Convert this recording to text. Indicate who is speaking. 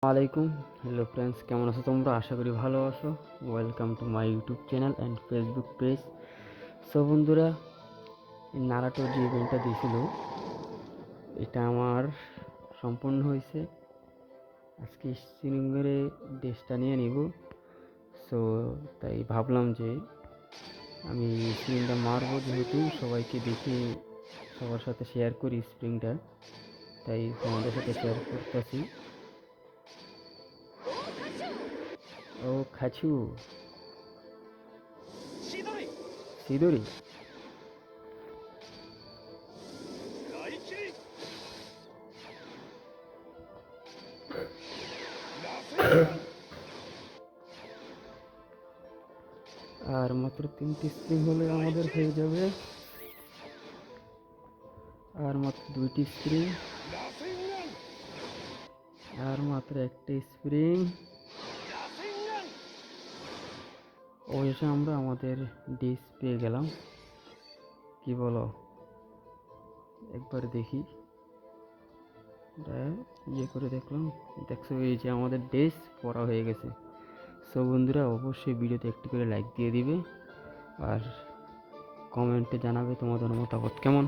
Speaker 1: আলাইকুম। Hello friends, কেমন আছো তোমরা? আশা করি ভালো আছো। Welcome to my YouTube channel and Facebook page. So বন্ধুরা, নারাটো যে ইভেন্টটা দিয়েছিল এটা আমার সম্পূর্ণ হয়েছে। আজকে শ্রীনগরে ড্রেসটা নিয়ে নিব। সো তাই ভাবলাম যে আমি স্প্রিংটা মারবো, যেহেতু সবাইকে দেখে সবার সাথে শেয়ার করি স্প্রিংটা, তাই তোমাদের সাথে শেয়ার করতেছি। ও খাচু সিদরি, আর মাত্র 3টি স্প্রিং হলে আমাদের হয়ে যাবে। আর মাত্র 2টি স্প্রিং, আর মাত্র 1টি স্প্রিং। অবশেষে আমরা আমাদের ডিস পেয়ে গেলাম। কি বলো? একবার দেখি, এটা ইয়ে করে দেখলাম। দেখছো, এই যে আমাদের ড্রেস পরা হয়ে গেছে। সো বন্ধুরা, অবশ্যই ভিডিওতে একটি করে লাইক দিয়ে দিবে আর কমেন্টে জানাবে তোমাদের মতামত কেমন।